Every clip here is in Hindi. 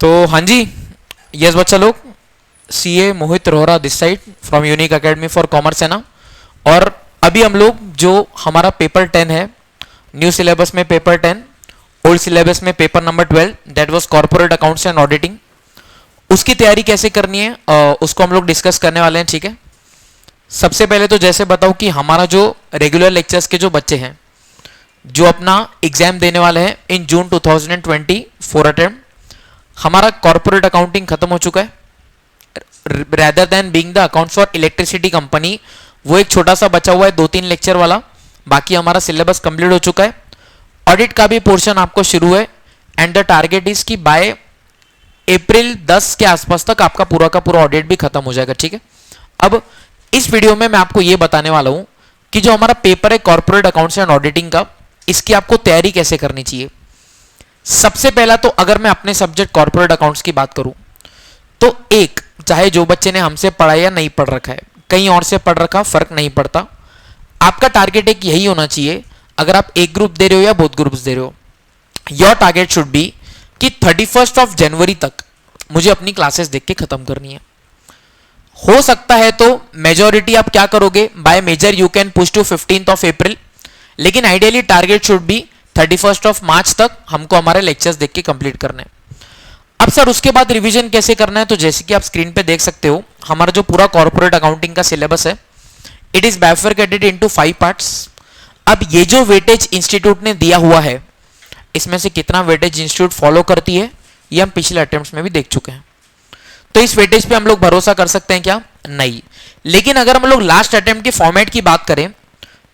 तो हाँ जी, यस बच्चा लोग, CA Mohit Rohra this side from unique academy for commerce है ना। और अभी हम लोग जो हमारा पेपर 10 है, न्यू सिलेबस में पेपर 10, ओल्ड सिलेबस में paper number 12 that was corporate accounts and auditing, उसकी तैयारी कैसे करनी है उसको हम लोग डिस्कस करने वाले हैं। ठीक है, सबसे पहले तो जैसे बताऊं कि हमारा जो रेगुलर लेक्चर्स के जो बच्चे हैं जो अपना एग्जाम देने वाले हैं इन जून 2020 फोर अटेम्प्ट, हमारा कॉर्पोरेट अकाउंटिंग खत्म हो चुका है। Rather than being the accounts for electricity company, वो एक छोटा सा बचा हुआ है 2-3 लेक्चर वाला, बाकी हमारा सिलेबस कंप्लीट हो चुका है। ऑडिट का भी पोर्शन आपको शुरू है एंड द टारगेट इज कि बाय अप्रैल 10 के आसपास तक आपका पूरा का पूरा ऑडिट भी खत्म हो जाएगा। ठीक है, अब इस वीडियो में मैं आपको ये बताने वाला हूं कि जो हमारा पेपर है कॉर्पोरेट अकाउंट्स एंड ऑडिटिंग का, इसकी आपको तैयारी कैसे करनी चाहिए। सबसे पहला तो अगर मैं अपने सब्जेक्ट कॉर्पोरेट अकाउंट्स की बात करूं तो एक, चाहे जो बच्चे ने हमसे पढ़ा या नहीं पढ़ रखा है, कहीं और से पढ़ रखा, फर्क नहीं पड़ता, आपका टारगेट एक यही होना चाहिए। अगर आप एक ग्रुप दे रहे हो या बोथ ग्रुप्स दे रहे हो, योर टारगेट शुड बी कि 31 जनवरी तक मुझे अपनी क्लासेस देख के खत्म करनी है। हो सकता है तो मेजॉरिटी आप क्या करोगे, by major you can push to 15 April, लेकिन ideally target should be 31 March तक हमको हमारे लेक्चर्स देख के कंप्लीट करने। अब सर उसके बाद रिवीजन कैसे करना है, तो जैसे कि आप स्क्रीन पे देख सकते हो हमारा जो पूरा कॉर्पोरेट अकाउंटिंग का सिलेबस है, it is bifurcated into 5 parts. अब ये जो वेटेज इंस्टीट्यूट ने दिया हुआ है, इसमें से कितना वेटेज इंस्टीट्यूट फॉलो करती है ये हम पिछले अटेम्प्ट्स में भी देख चुके हैं। तो इस वेटेज पे हम लोग भरोसा कर सकते हैं क्या? नहीं। लेकिन अगर हम लोग लास्ट अटेम्प्ट के फॉर्मेट की बात करें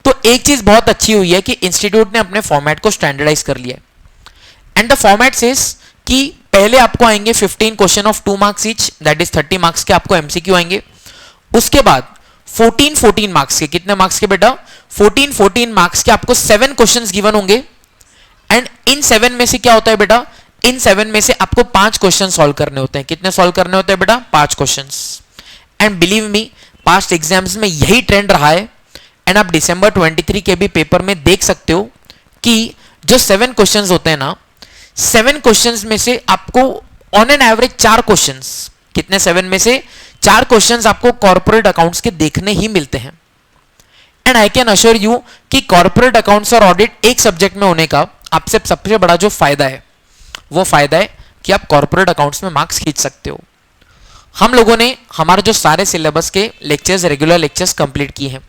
तो एक चीज बहुत अच्छी हुई है कि इंस्टीट्यूट ने अपने फॉर्मेट को स्टैंडर्डाइज कर लिया है। एंड द फॉर्मेट सेज कि पहले आपको आएंगे 15 question of 2 marks each, that is 30 marks के आपको एमसीक्यू आएंगे। उसके बाद 14 मार्क्स के, कितने मार्क्स के बेटा? 14 मार्क्स के आपको 7 क्वेश्चंस गिवन होंगे। एंड इन 7 में से क्या होता है बेटा, इन 7 में से आपको 5 क्वेश्चन सॉल्व करने होते हैं। कितने सॉल्व करने होते हैं बेटा? 5 questions. And believe me, past exams में यही ट्रेंड रहा है। एंड आप दिसंबर 23 के भी पेपर में देख सकते हो कि जो 7 क्वेश्चंस होते हैं ना, 7 क्वेश्चंस में से आपको ऑन एन एवरेज 4 क्वेश्चंस, कितने 7 में से 4 क्वेश्चंस आपको कॉर्पोरेट अकाउंट्स के देखने ही मिलते हैं। And I can assure you कि कॉर्पोरेट अकाउंट्स और ऑडिट एक सब्जेक्ट में होने का आपसे सबसे बड़ा जो फायदा है वो फायदा है कि आप कॉर्पोरेट अकाउंट्स में मार्क्स खींच सकते हो। हम लोगों ने हमारे जो सारे सिलेबस के लेक्चर्स, रेगुलर लेक्चर्स कंप्लीट किए हैं।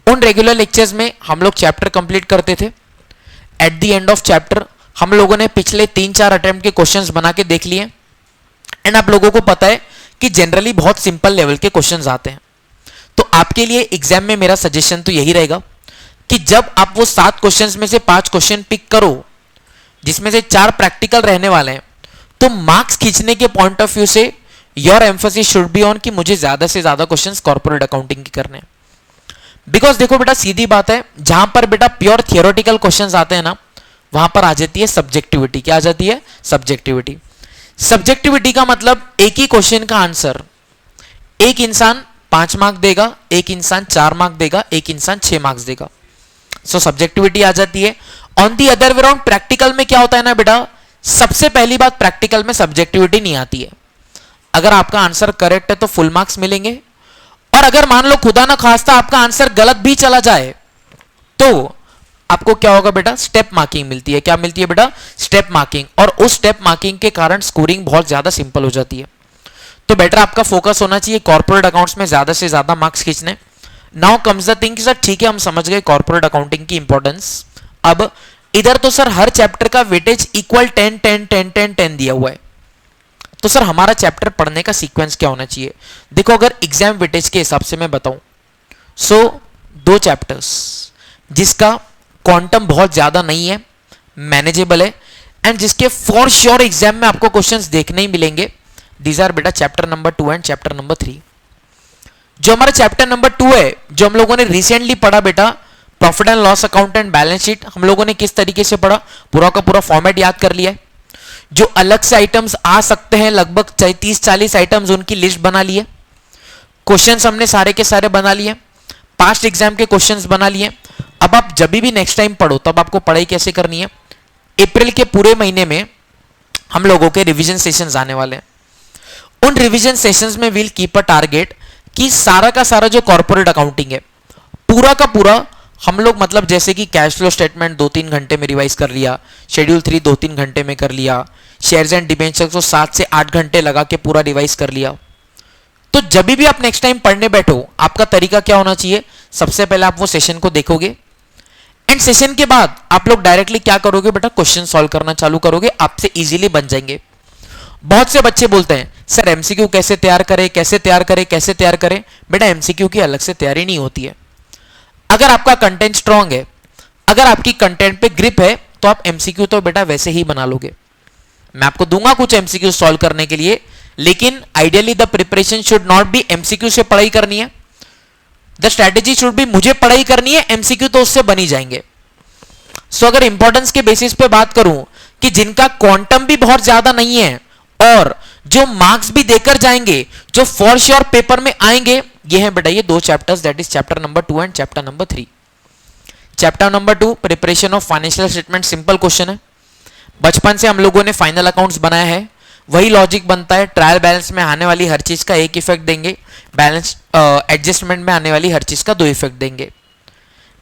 उन रेगुलर लेक्चर्स में हम लोग चैप्टर कंप्लीट करते थे। At the end of chapter हम लोगों ने पिछले 3-4 अटेम्प्ट के क्वेश्चंस बना के देख लिए। एंड आप लोगों को पता है कि जनरली बहुत सिंपल लेवल के क्वेश्चंस आते हैं। तो आपके लिए एग्जाम में मेरा सजेशन तो यही रहेगा कि जब आप वो 7 क्वेश्चंस में से 5 क्वेश्चन पिक करो, जिसमें से 4 प्रैक्टिकल रहने वाले हैं, तो मार्क्स खींचने के पॉइंट ऑफ व्यू से your emphasis should be on कि मुझे ज्यादा से ज्यादा क्वेश्चंस कॉर्पोरेट अकाउंटिंग के करने हैं। बिकॉज देखो बेटा, सीधी बात है, जहां पर बेटा प्योर थियोरेटिकल क्वेश्चंस आते हैं ना, वहां पर आ जाती है सब्जेक्टिविटी। क्या आ जाती है? सब्जेक्टिविटी। सब्जेक्टिविटी का मतलब एक ही क्वेश्चन का आंसर एक इंसान 5 मार्क देगा, एक इंसान 4 मार्क देगा, एक इंसान 6 मार्क्स देगा। सो सब्जेक्टिविटी आ जाती है। On the other way round practical में क्या होता है ना बेटा, सबसे पहली बात, प्रैक्टिकल में सब्जेक्टिविटी नहीं आती है। अगर आपका आंसर करेक्ट है तो फुल मार्क्स मिलेंगे, और अगर मान लो खुदा ना खास्ता आपका आंसर गलत भी चला जाए तो आपको क्या होगा बेटा? स्टेप मार्किंग मिलती है। क्या मिलती है बेटा? Step marking. और उस स्टेप मार्किंग के कारण स्कोरिंग बहुत ज्यादा सिंपल हो जाती है। तो बेटर आपका फोकस होना चाहिए कॉर्पोरेट अकाउंट्स में ज्यादा से ज्यादा मार्क्स खींचने। Now comes the thing, sir ठीक है हम समझ गए कॉर्पोरेट अकाउंटिंग की इंपॉर्टेंस। अब इधर तो सर हर चैप्टर का वेटेज इक्वल 10 दिया हुआ है, तो सर हमारा चैप्टर पढ़ने का सीक्वेंस क्या होना चाहिए? देखो, अगर एग्जाम वेटेज के हिसाब से मैं बताऊं, सो 2 चैप्टर्स जिसका क्वांटम बहुत ज्यादा नहीं है, मैनेजेबल है, एंड जिसके फॉर श्योर एग्जाम में आपको क्वेश्चंस देखने ही मिलेंगे, दीज आर बेटा chapter number 2 and chapter number 3। जो हमारा चैप्टर नंबर 2 है, जो हम लोगों ने रिसेंटली पढ़ा बेटा, profit and loss account and balance sheet, हम लोगों ने किस तरीके से पढ़ा, पूरा का पूरा फॉर्मेट याद कर लिया है। जो अलग से आइटम्स आ सकते हैं, लगभग 30-40 आइटम्स, उनकी लिस्ट बना ली है। क्वेश्चंस हमने सारे के सारे बना लिए, पास्ट एग्जाम के क्वेश्चंस बना लिए। अब आप जब भी नेक्स्ट टाइम पढ़ो तब आपको पढ़ाई कैसे करनी है, अप्रैल के पूरे महीने में हम लोगों के रिवीजन सेशंस आने वाले हैं। उन रिवीजन सेशंस में विल कीप अ टारगेट कि सारा का सारा जो कॉर्पोरेट अकाउंटिंग है पूरा का पूरा हम लोग, मतलब जैसे कि कैश फ्लो स्टेटमेंट 2-3 घंटे में रिवाइज कर लिया, शेड्यूल 3 2-3 घंटे में कर लिया, शेयर्स एंड डिबेंचर्स को 7 से 8 घंटे लगा के पूरा रिवाइज कर लिया। तो जब भी आप नेक्स्ट टाइम पढ़ने बैठो, आपका तरीका क्या होना चाहिए? सबसे पहले आप वो सेशन को देखोगे एंड सेशन के बाद आप लोग डायरेक्टली क्या करोगे बेटा? क्वेश्चन सॉल्व करना चालू करोगे, आपसे इजीली बन जाएंगे। बहुत से बच्चे बोलते हैं सर एमसीक्यू कैसे तैयार करें, कैसे तैयार करें, कैसे तैयार करें? बेटा एमसीक्यू की अलग से तैयारी नहीं होती है। अगर आपका कंटेंट स्ट्रांग है, अगर आपकी कंटेंट पे ग्रिप है, तो आप एमसीक्यू तो बेटा वैसे ही बना लोगे। मैं आपको दूंगा कुछ एमसीक्यू सॉल्व करने के लिए, लेकिन ideally the preparation should not be MCQ से पढ़ाई करनी है, द स्ट्रेटेजी शुड बी मुझे पढ़ाई करनी है, एमसीक्यू तो उससे बनी जाएंगे। सो अगर इंपॉर्टेंस के बेसिस पे बात करूं कि जिनका क्वांटम भी बहुत ज्यादा नहीं है और जो मार्क्स भी देकर जाएंगे, जो फॉर श्योर पेपर में आएंगे, ये है बेटा ये 2 chapters, that is chapter number 2 and chapter number 3। Chapter number 2 preparation of financial statement, simple question है। बचपन से हम लोगों ने फाइनल अकाउंट्स बनाया है, वही लॉजिक बनता है। ट्रायल बैलेंस में आने वाली हर चीज का एक इफेक्ट देंगे, बैलेंस एडजस्टमेंट में आने वाली हर चीज का 2 इफेक्ट देंगे।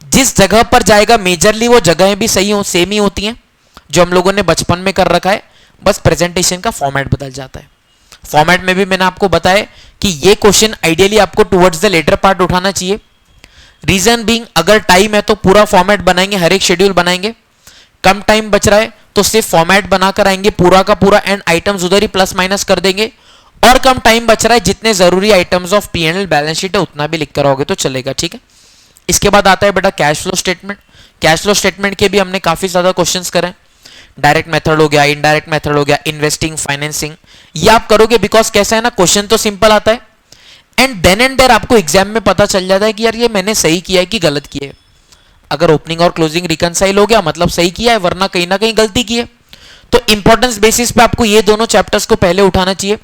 जिस जगह पर जाएगा मेजरली वो जगहें भी सही हो, सेम ही होती हैं जो हम लोगों ने बचपन में कर रखा है, बस प्रेजेंटेशन का फॉर्मेट बदल जाता है। फॉर्मेट में भी मैंने आपको बताया कि ये क्वेश्चन आइडियली आपको टुवर्ड्स द लेटर पार्ट उठाना चाहिए। रीजन बीइंग, अगर टाइम है तो पूरा फॉर्मेट बनाएंगे, हर एक शेड्यूल बनाएंगे। कम टाइम बच रहा है तो सिर्फ फॉर्मेट बनाकर आएंगे पूरा का पूरा एंड आइटम्स उधर ही प्लस माइनस कर देंगे। और कम टाइम बच रहा है, जितने जरूरी items of P&L balance sheet है उतना भी लिख कर आओगे तो चलेगा, ठीक है। इसके बाद आता है बेटा cash flow statement. Cash flow statement के भी हमने काफी ज्यादा क्वेश्चंस करे। डायरेक्ट मेथड हो गया, इनडायरेक्ट मेथड हो गया, इन्वेस्टिंग, फाइनेंसिंग, ये आप करोगे बिकॉज कैसा है ना, क्वेश्चन तो सिंपल आता है एंड देन एंड देयर आपको एग्जाम में पता चल जाता है कि यार ये मैंने सही किया है कि गलत किया है। अगर ओपनिंग और क्लोजिंग रिकंसाइल हो गया मतलब सही किया है, वरना कहीं ना कहीं गलती की है। तो इंपॉर्टेंस बेसिस पे आपको ये दोनों चैप्टर्स को पहले उठाना चाहिए।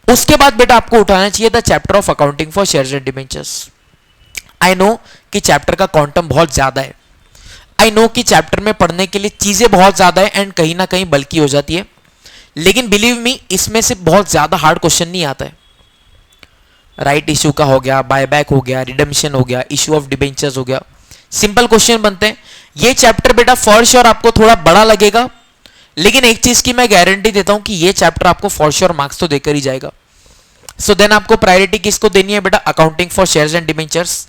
उसके बाद बेटा आपको उठाना चाहिए the chapter of accounting for shares and debentures. I know कि चैप्टर का क्वांटम बहुत ज्यादा है, आई नो कि चैप्टर में पढ़ने के लिए चीजें बहुत ज्यादा है एंड कहीं ना कहीं बल्कि हो जाती है, लेकिन बिलीव मी इसमें से बहुत ज्यादा हार्ड क्वेश्चन नहीं आता है। राइट इश्यू का हो गया, बायबैक हो गया, रिडेम्पशन हो गया, इश्यू ऑफ डिबेंचर्स हो गया, सिंपल क्वेश्चन बनते हैं। ये चैप्टर बेटा फॉर श्योर आपको थोड़ा बड़ा लगेगा, लेकिन एक चीज की मैं गारंटी देता हूं कि ये चैप्टर आपको फॉर श्योर मार्क्स तो देकर ही जाएगा। सो देन आपको प्रायोरिटी किसको देनी है बेटा? Accounting for shares and debentures.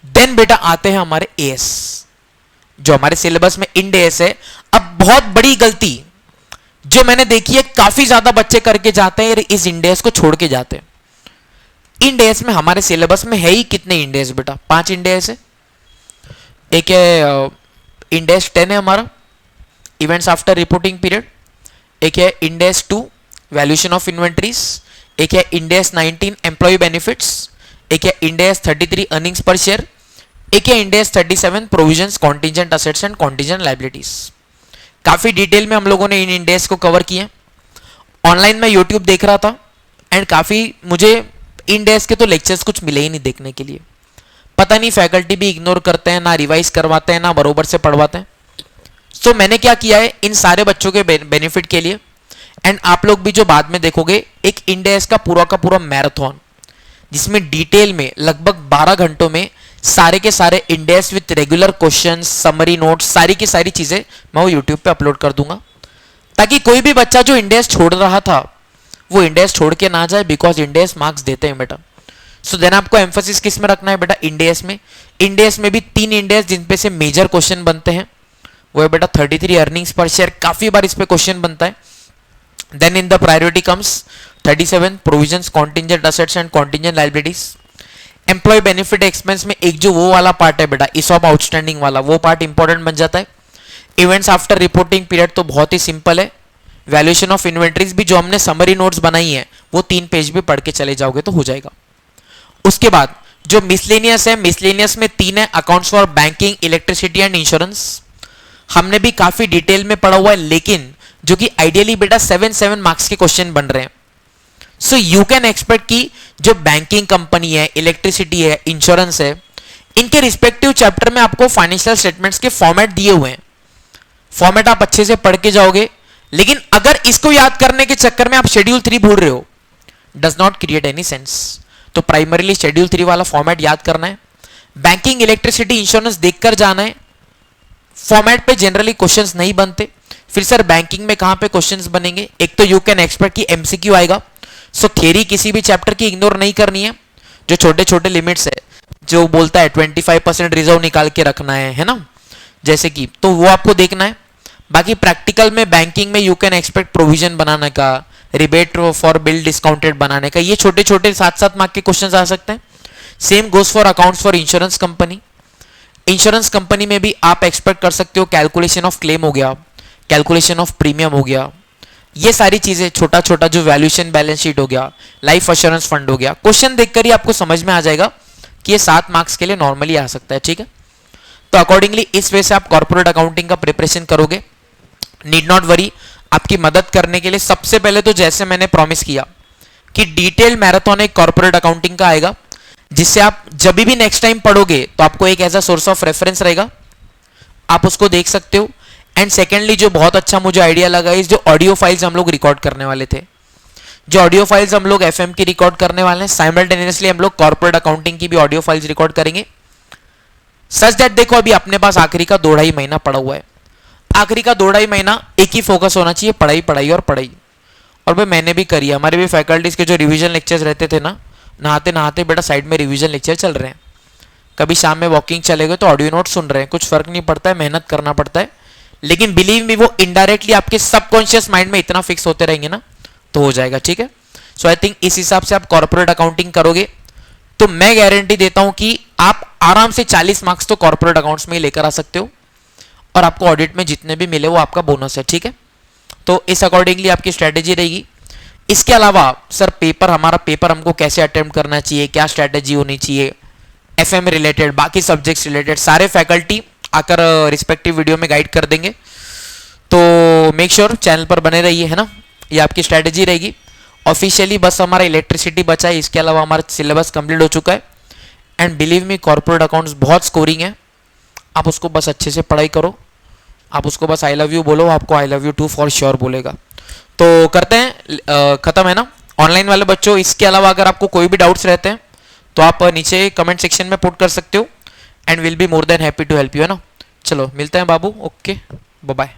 Then बेटा आते हैं हमारे एएस, जो हमारे सिलेबस में इंड एएस है। अब बहुत बड़ी गलती जो मैंने देखी है, काफी ज्यादा बच्चे करके जाते हैं, इस इंड एएस को छोड़ के जाते हैं। इंड एएस में हमारे सिलेबस में है ही कितने इंड एएस बेटा? 5 इंड एएस है। एक है इंड एएस 10 है हमारा, इवेंट्स आफ्टर रिपोर्टिंग पीरियड। एक है Ind AS 2 valuation of inventories. एक है इंड एएस 19 एम्प्लॉय बेनिफिट्स। एक है इंड एएस 33 अर्निंग्स पर शेयर। एक है Ind AS 37 provisions, contingent assets and contingent liabilities. काफी डिटेल में हम लोगों ने इन इंड एएस को कवर किए। ऑनलाइन में यूट्यूब देख रहा था एंड काफी मुझे इंड एएस के तो लेक्चर्स कुछ मिले ही नहीं देखने के लिए। पता नहीं फैकल्टी भी इग्नोर करते हैं, ना रिवाइज करवाते हैं, ना बरोबर से पढ़वाते हैं। तो मैंने क्या किया है इन सारे बच्चों के बेनिफिट के लिए एंड आप लोग भी जो बाद में देखोगे, एक इंड एएस का पूरा मैराथन, जिसमें डिटेल में लगभग 12 घंटों में सारे के सारे Ind AS with regular questions, summary notes, सारी की सारी चीजें मैं वो यूट्यूब पे अपलोड कर दूंगा, ताकि कोई भी बच्चा जो इंड एएस छोड़ रहा था वो इंड एएस छोड़ के ना जाए, बिकॉज इंड एएस मार्क्स देते हैं बेटा। सो देन आपको एम्फोसिस किस में रखना है बेटा? इंड एएस में। इंड एएस में भी 3 इंड एएस जिन पे से मेजर क्वेश्चन बनते हैं, वो है बेटा 33 अर्निंग्स पर शेयर, काफी बार इस पे क्वेश्चन बनता है। Then in the priority comes 37 provisions, contingent assets and contingent liabilities. Employee benefit expense में एक जो वो वाला पार्ट है बेटा, इस ऑफ आउटस्टैंडिंग वाला, वो पार्ट इंपॉर्टेंट बन जाता है। इवेंट्स आफ्टर रिपोर्टिंग पीरियड तो बहुत ही सिंपल है। वैल्यूएशन ऑफ इन्वेंट्रीज भी जो हमने समरी नोट्स बनाई है वो 3 पेज भी पढ़ के चले जाओगे तो हो जाएगा। उसके बाद जो मिसलेनियस है, मिसलेनियस में 3 है, accounts for banking, electricity and insurance. हमने भी काफी डिटेल में पढ़ा हुआ है, लेकिन जो कि आइडियली बेटा 7 मार्क्स के क्वेश्चन बन रहे हैं। सो यू कैन एक्सपेक्ट कि जो बैंकिंग कंपनी है, इलेक्ट्रिसिटी है, इंश्योरेंस है, इनके रिस्पेक्टिव चैप्टर में आपको फाइनेंशियल स्टेटमेंट्स के फॉर्मेट दिए हुए हैं। फॉर्मेट आप अच्छे से पढ़ के जाओगे, लेकिन अगर इसको याद करने के चक्कर में आप शेड्यूल 3 भूल रहे हो, does not create any sense. तो प्राइमरीली शेड्यूल 3 वाला फॉर्मेट याद करना है, बैंकिंग, इलेक्ट्रिसिटी, इंश्योरेंस देखकर जाना है। फॉर्मेट पे जनरली क्वेश्चंस नहीं बनते। फिर सर बैंकिंग में कहां पे क्वेश्चंस बनेंगे? एक तो यू कैन एक्सपेक्ट कि एमसीक्यू आएगा। सो थ्योरी किसी भी चैप्टर की इग्नोर नहीं करनी है। जो छोटे छोटे लिमिट्स है, जो बोलता है 25% रिजर्व निकाल के रखना है ना, जैसे कि, तो वो आपको देखना है। बाकी प्रैक्टिकल में बैंकिंग में यू कैन एक्सपेक्ट प्रोविजन बनाने का, रिबेट फॉर बिल डिस्काउंटेड बनाने का, ये छोटे छोटे 7-7 मार्क के क्वेश्चंस आ सकते हैं। Same goes for accounts for insurance company. Insurance company में भी आप एक्सपेक्ट कर सकते हो कैलकुलेशन ऑफ क्लेम हो गया, कैलकुलेशन ऑफ प्रीमियम हो गया, ये सारी चीजें छोटा छोटा जो वैल्यूएशन बैलेंस शीट हो गया, लाइफ एश्योरेंस फंड हो गया, क्वेश्चन देखकर ही आपको समझ में आ जाएगा कि ये 7 मार्क्स के लिए नॉर्मली आ सकता है। ठीक है, तो अकॉर्डिंगली इस वे से आप कॉर्पोरेट अकाउंटिंग का प्रिपरेशन करोगे। नीड नॉट वरी, आपकी मदद करने के लिए सबसे पहले तो जैसे मैंने प्रॉमिस किया कि डिटेल मैराथन एक कॉर्पोरेट अकाउंटिंग का आएगा, जिससे आप जब भी नेक्स्ट टाइम पढ़ोगे तो आपको एक as a source of reference रहेगा, आप उसको देख सकते हो। एंड सेकेंडली जो बहुत अच्छा मुझे आइडिया लगा, इस जो ऑडियो फाइल्स हम लोग रिकॉर्ड करने वाले थे, जो ऑडियो फाइल्स हम लोग एफएम की रिकॉर्ड करने वाले हैं, साइमल्टेनियसली हम लोग कॉर्पोरेट अकाउंटिंग की भी ऑडियो फाइल्स रिकॉर्ड करेंगे। सच दैट देखो अभी अपने पास आखिरी का 2-2.5 महीना पड़ा हुआ है। आखिरी का 2-2.5 महीना एक ही फोकस होना चाहिए, पढ़ाई पढ़ाई और पढ़ाई। और भाई मैंने भी करी है, हमारे भी फैकल्टीज के जो रिवीजन लेक्चर्स रहते थे ना, नहाते नहाते बेटा साइड में रिवीजन लेक्चर चल रहे हैं, कभी शाम में वॉकिंग चले गए तो ऑडियो नोट सुन रहे हैं, कुछ फर्क नहीं पड़ता है, मेहनत करना पड़ता है। लेकिन बिलीव मी वो इनडायरेक्टली आपके सबकॉन्शियस माइंड में इतना फिक्स होते रहेंगे ना, तो हो जाएगा। ठीक है, सो आई थिंक इस हिसाब से आप कॉर्पोरेट अकाउंटिंग करोगे तो मैं गारंटी देता हूं कि आप आराम से 40 मार्क्स तो कॉर्पोरेट अकाउंट्स में ही लेकर आ सकते हो, और आपको ऑडिट में जितने भी मिले वो आपका बोनस है। ठीक है, तो इस अकॉर्डिंगली आपकी स्ट्रैटेजी रहेगी। इसके अलावा सर हमारा पेपर हमको कैसे अटेम्प्ट करना चाहिए, क्या स्ट्रैटेजी होनी चाहिए, एफएम रिलेटेड, बाकी सब्जेक्ट्स रिलेटेड, सारे फैकल्टी आकर रिस्पेक्टिव वीडियो में गाइड कर देंगे। तो मेक श्योर चैनल पर बने रहिए, है ना, ये आपकी स्ट्रैटेजी रहेगी। ऑफिशियली बस हमारा इलेक्ट्रिसिटी बचा है, इसके अलावा हमारा सिलेबस कंप्लीट हो चुका है। And believe me corporate accounts बहुत स्कोरिंग है, आप उसको बस अच्छे से पढ़ाई करो, आप उसको बस आई लव यू बोलो, आपको I love you too for sure बोलेगा। तो करते हैं, खत्म है ना ऑनलाइन वाले बच्चों। इसके अलावा अगर आपको कोई भी डाउट्स रहते हैं तो आप नीचे कमेंट सेक्शन में पुट कर सकते हो, and will be more than happy to help you, है ना। चलो मिलते हैं बाबू, ओके बाय बाय।